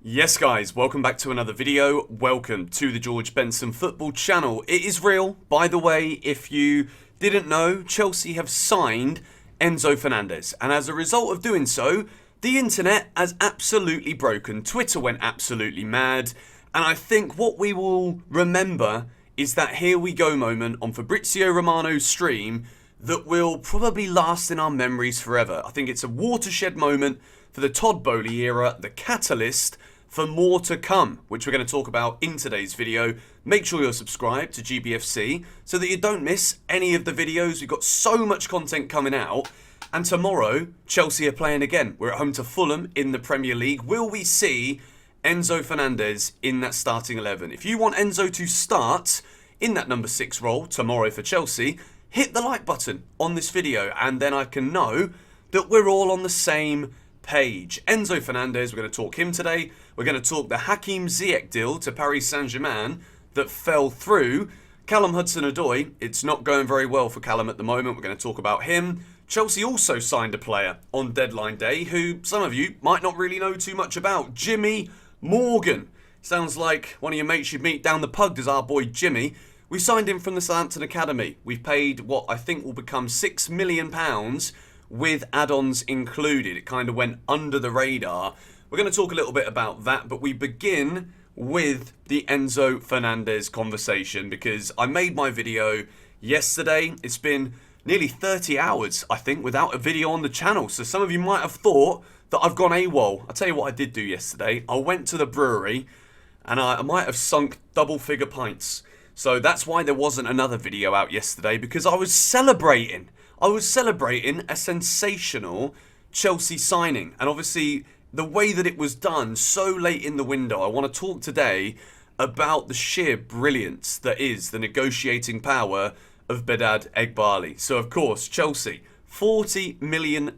Yes guys, welcome back to another video. Welcome to the George Benson Football channel. It is real. By the way, if you didn't know, Chelsea have signed Enzo Fernandez. And as a result of doing so, the internet has absolutely broken. Twitter went absolutely mad. And I think what we will remember is that here we go moment on Fabrizio Romano's stream that will probably last in our memories forever. I think it's a watershed moment for the Todd Boehly era, the catalyst for more to come, which we're going to talk about in today's video. Make sure you're subscribed to GBFC so that you don't miss any of the videos. We've got so much content coming out. And tomorrow, Chelsea are playing again. We're at home to Fulham in the Premier League. Will we see Enzo Fernandez in that starting 11? If you want Enzo to start in that number 6 role tomorrow for Chelsea, hit the like button on this video and then I can know that we're all on the same page. Enzo Fernandez, we're going to talk him today. We're going to talk the Hakim Ziyech deal to Paris Saint-Germain that fell through. Callum Hudson-Odoi, it's not going very well for Callum at the moment. We're going to talk about him. Chelsea also signed a player on deadline day who some of you might not really know too much about. Jimmy Morgan. Sounds like one of your mates you'd meet down the pub. Does our boy Jimmy. We signed him from the Southampton Academy. We've paid what I think will become £6 million with add-ons included. It kind of went under the radar. We're going to talk a little bit about that, but we begin with the Enzo Fernandez conversation because I made my video yesterday. It's been nearly 30 hours, I think, without a video on the channel. So some of you might have thought that I've gone AWOL. I'll tell you what I did do yesterday. I went to the brewery and I might have sunk double-figure pints. So that's why there wasn't another video out yesterday, because I was celebrating. I was celebrating a sensational Chelsea signing. And obviously, the way that it was done so late in the window, I want to talk today about the sheer brilliance that is the negotiating power of Behdad Eghbali. So, of course, Chelsea, £40 million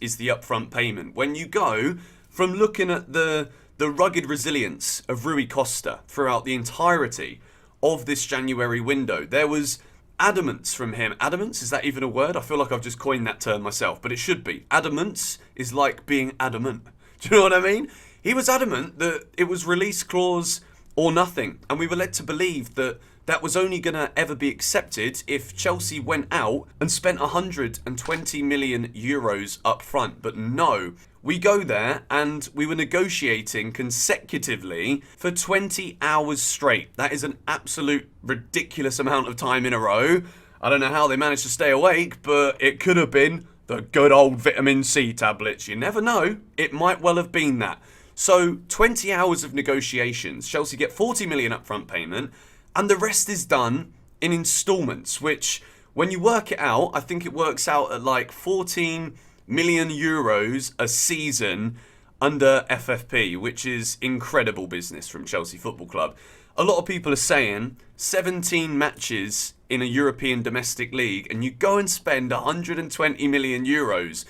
is the upfront payment. When you go from looking at the rugged resilience of Rui Costa throughout the entirety of this January window, there was adamance from him. Adamance, is that even a word? I feel like I've just coined that term myself, but it should be. Adamance is like being adamant. Do you know what I mean? He was adamant that it was release clause or nothing, and we were led to believe that that was only going to ever be accepted if Chelsea went out and spent 120 million euros up front. But no, we go there and we were negotiating consecutively for 20 hours straight. That is an absolute ridiculous amount of time in a row. I don't know how they managed to stay awake, but it could have been the good old vitamin C tablets. You never know. It might well have been that. So 20 hours of negotiations. Chelsea get 40 million upfront payment. And the rest is done in installments, which when you work it out, I think it works out at like 14 million euros a season under FFP, which is incredible business from Chelsea Football Club. A lot of people are saying 17 matches in a European domestic league and you go and spend 120 million euros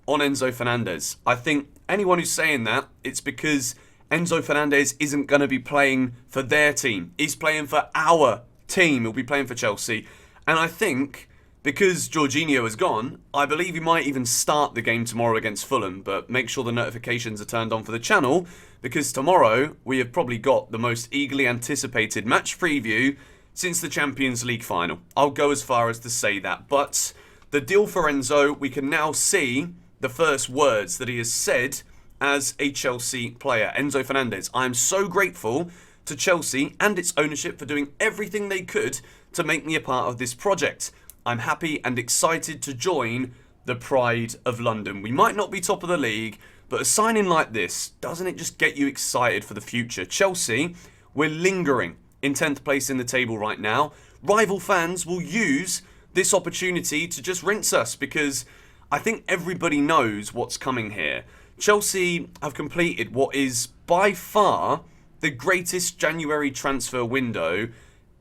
on Enzo Fernandez. I think anyone who's saying that, it's because Enzo Fernandez isn't going to be playing for their team. He's playing for our team. He'll be playing for Chelsea. And I think because Jorginho is gone, I believe he might even start the game tomorrow against Fulham. But make sure the notifications are turned on for the channel, because tomorrow we have probably got the most eagerly anticipated match preview since the Champions League final. I'll go as far as to say that. But the deal for Enzo, we can now see the first words that he has said as a Chelsea player. Enzo Fernandez, I am so grateful to Chelsea and its ownership for doing everything they could to make me a part of this project. I'm happy and excited to join the pride of London. We might not be top of the league, but a signing like this, doesn't it just get you excited for the future? Chelsea, we're lingering in 10th place in the table right now. Rival fans will use this opportunity to just rinse us, because I think everybody knows what's coming here. Chelsea have completed what is by far the greatest January transfer window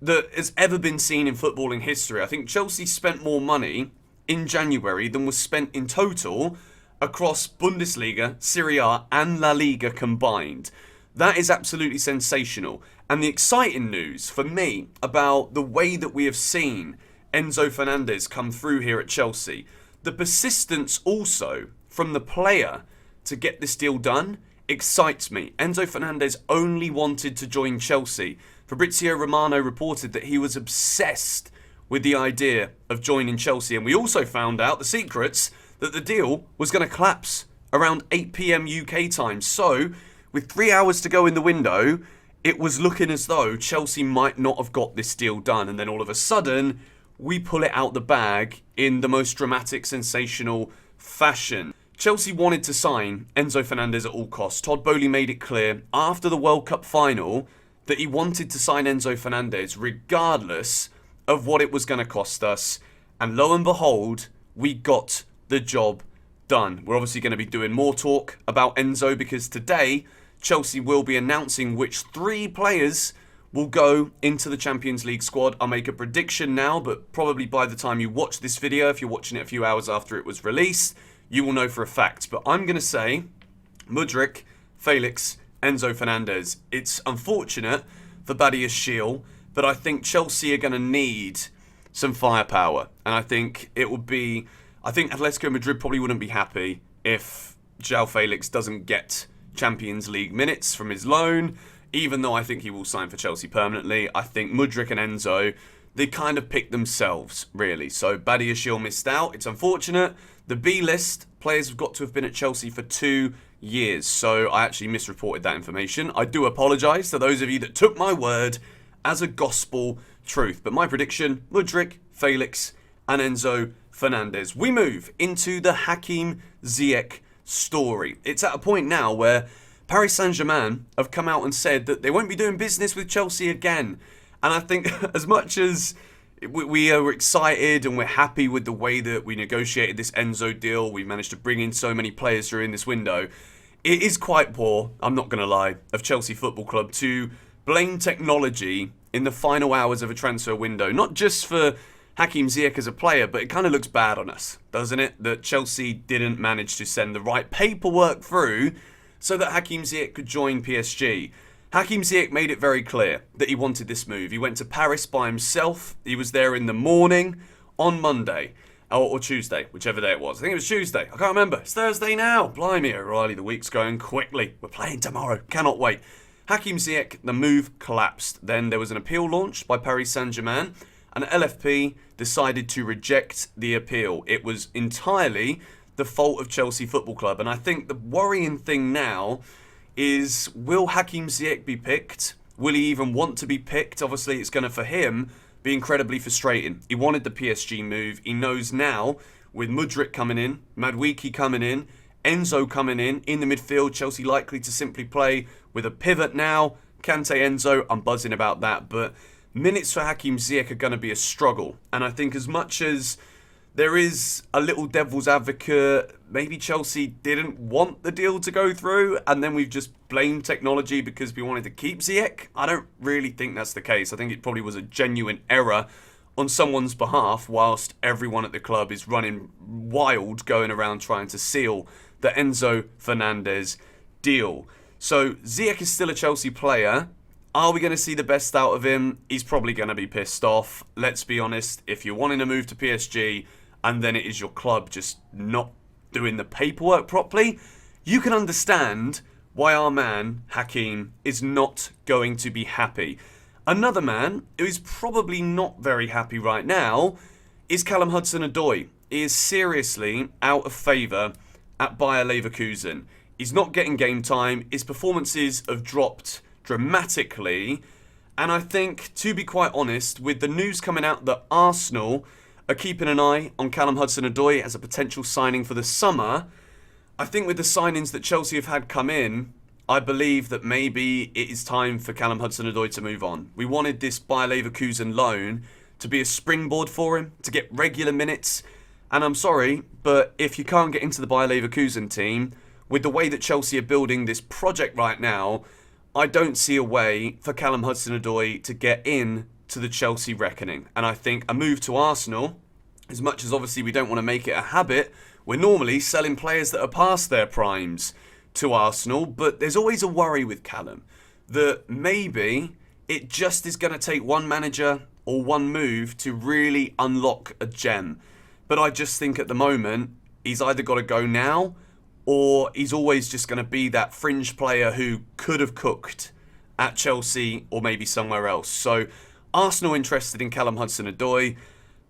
that has ever been seen in footballing history. I think Chelsea spent more money in January than was spent in total across Bundesliga, Serie A and La Liga combined. That is absolutely sensational. And the exciting news for me about the way that we have seen Enzo Fernandez come through here at Chelsea, the persistence also from the player to get this deal done excites me. Enzo Fernandez only wanted to join Chelsea. Fabrizio Romano reported that he was obsessed with the idea of joining Chelsea. And we also found out the secrets that the deal was going to collapse around 8 p.m. UK time. So, with 3 hours to go in the window, it was looking as though Chelsea might not have got this deal done. And then all of a sudden, we pull it out the bag in the most dramatic, sensational fashion. Chelsea wanted to sign Enzo Fernandez at all costs. Todd Boehly made it clear after the World Cup final that he wanted to sign Enzo Fernandez regardless of what it was going to cost us. And lo and behold, we got the job done. We're obviously going to be doing more talk about Enzo because today Chelsea will be announcing which 3 players will go into the Champions League squad. I'll make a prediction now, but probably by the time you watch this video, if you're watching it a few hours after it was released, you will know for a fact. But I'm going to say Mudryk, Felix, Enzo Fernandez. It's unfortunate for Badiashile, but I think Chelsea are going to need some firepower. And I think Atletico Madrid probably wouldn't be happy if João Felix doesn't get Champions League minutes from his loan, even though I think he will sign for Chelsea permanently. I think Mudryk and Enzo, they kind of picked themselves, really. So Badiashile missed out. It's unfortunate. The B list players have got to have been at Chelsea for 2 years. So I actually misreported that information. I do apologise to those of you that took my word as a gospel truth. But my prediction, Mudryk, Felix and Enzo Fernandez. We move into the Hakim Ziyech story. It's at a point now where Paris Saint-Germain have come out and said that they won't be doing business with Chelsea again. And I think as much as we are excited and we're happy with the way that we negotiated this Enzo deal, we managed to bring in so many players during this window, it is quite poor, I'm not going to lie, of Chelsea Football Club to blame technology in the final hours of a transfer window. Not just for Hakim Ziyech as a player, but it kind of looks bad on us, doesn't it? That Chelsea didn't manage to send the right paperwork through so that Hakim Ziyech could join PSG. Hakim Ziyech made it very clear that he wanted this move. He went to Paris by himself. He was there in the morning on Monday, or Tuesday, whichever day it was. I think it was Tuesday. I can't remember. It's Thursday now. Blimey, O'Reilly, the week's going quickly. We're playing tomorrow. Cannot wait. Hakim Ziyech, the move collapsed. Then there was an appeal launched by Paris Saint-Germain, and LFP decided to reject the appeal. It was entirely the fault of Chelsea Football Club. And I think the worrying thing now is, will Hakim Ziyech be picked? Will he even want to be picked? Obviously, it's going to, for him, be incredibly frustrating. He wanted the PSG move. He knows now, with Mudryk coming in, Madueke coming in, Enzo coming in the midfield, Chelsea likely to simply play with a pivot now. Kante, Enzo, I'm buzzing about that. But minutes for Hakim Ziyech are going to be a struggle. And I think as much as there is a little devil's advocate, maybe Chelsea didn't want the deal to go through and then we've just blamed technology because we wanted to keep Ziyech. I don't really think that's the case. I think it probably was a genuine error on someone's behalf whilst everyone at the club is running wild going around trying to seal the Enzo Fernandez deal. So Ziyech is still a Chelsea player. Are we going to see the best out of him? He's probably going to be pissed off. Let's be honest. If you're wanting to move to PSG and then it is your club just not doing the paperwork properly, you can understand why our man, Hakim, is not going to be happy. Another man who is probably not very happy right now is Callum Hudson-Odoi. He is seriously out of favour at Bayer Leverkusen. He's not getting game time. His performances have dropped dramatically. And I think, to be quite honest, with the news coming out that Arsenal are keeping an eye on Callum Hudson-Odoi as a potential signing for the summer, I think with the signings that Chelsea have had come in, I believe that maybe it is time for Callum Hudson-Odoi to move on. We wanted this Bayer Leverkusen loan to be a springboard for him, to get regular minutes. And I'm sorry, but if you can't get into the Bayer Leverkusen team, with the way that Chelsea are building this project right now, I don't see a way for Callum Hudson-Odoi to get in to the Chelsea reckoning. And I think a move to Arsenal, as much as obviously we don't want to make it a habit, we're normally selling players that are past their primes to Arsenal, but there's always a worry with Callum that maybe it just is going to take one manager or one move to really unlock a gem. But I just think at the moment, he's either got to go now or he's always just going to be that fringe player who could have cooked at Chelsea or maybe somewhere else. So Arsenal interested in Callum Hudson-Odoi.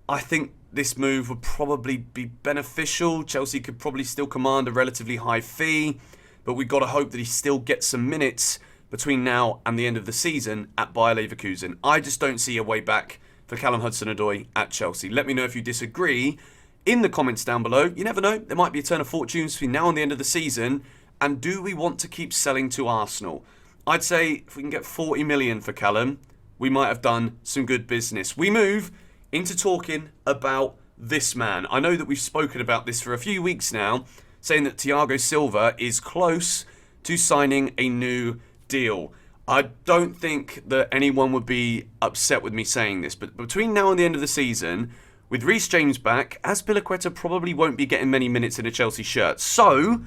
I think this move would probably be beneficial. Chelsea could probably still command a relatively high fee, but we've got to hope that he still gets some minutes between now and the end of the season at Bayer Leverkusen. I just don't see a way back for Callum Hudson-Odoi at Chelsea. Let me know if you disagree in the comments down below. You never know, there might be a turn of fortunes between now and the end of the season. And do we want to keep selling to Arsenal? I'd say if we can get 40 million for Callum, we might have done some good business. We move into talking about this man. I know that we've spoken about this for a few weeks now, saying that Thiago Silva is close to signing a new deal. I don't think that anyone would be upset with me saying this, but between now and the end of the season, with Reece James back, Azpilicueta probably won't be getting many minutes in a Chelsea shirt. So,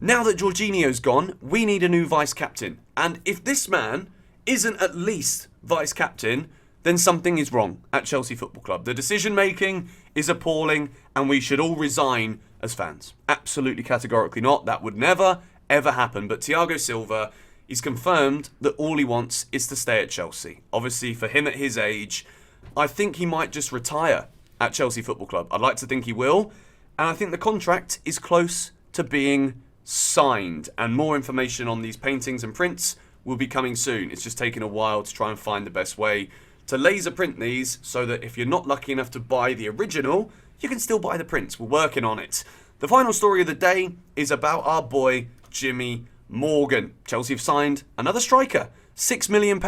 now that Jorginho's gone, we need a new vice-captain. And if this man isn't at least vice-captain, then something is wrong at Chelsea Football Club. The decision-making is appalling, and we should all resign as fans. Absolutely categorically not. That would never, ever happen. But Thiago Silva, he's confirmed that all he wants is to stay at Chelsea. Obviously, for him at his age, I think he might just retire at Chelsea Football Club. I'd like to think he will. And I think the contract is close to being signed. And more information on these paintings and prints will be coming soon. It's just taken a while to try and find the best way to laser print these so that if you're not lucky enough to buy the original, you can still buy the prints. We're working on it. The final story of the day is about our boy, Jimmy Morgan. Chelsea have signed another striker. £6 million.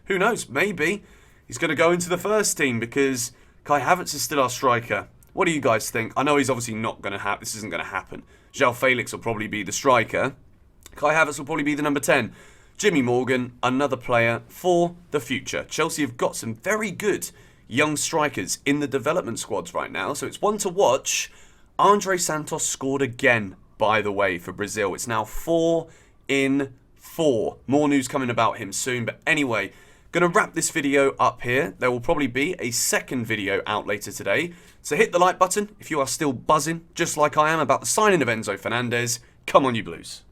Who knows? Maybe he's going to go into the first team because Kai Havertz is still our striker. What do you guys think? I know he's obviously not going to happen. This isn't going to happen. João Felix will probably be the striker. Kai Havertz will probably be the number 10. Jimmy Morgan, another player for the future. Chelsea have got some very good young strikers in the development squads right now, so it's one to watch. Andre Santos scored again, by the way, for Brazil. It's now 4 in 4. More news coming about him soon, but anyway, going to wrap this video up here. There will probably be a second video out later today, so hit the like button if you are still buzzing, just like I am, about the signing of Enzo Fernandez. Come on, you Blues.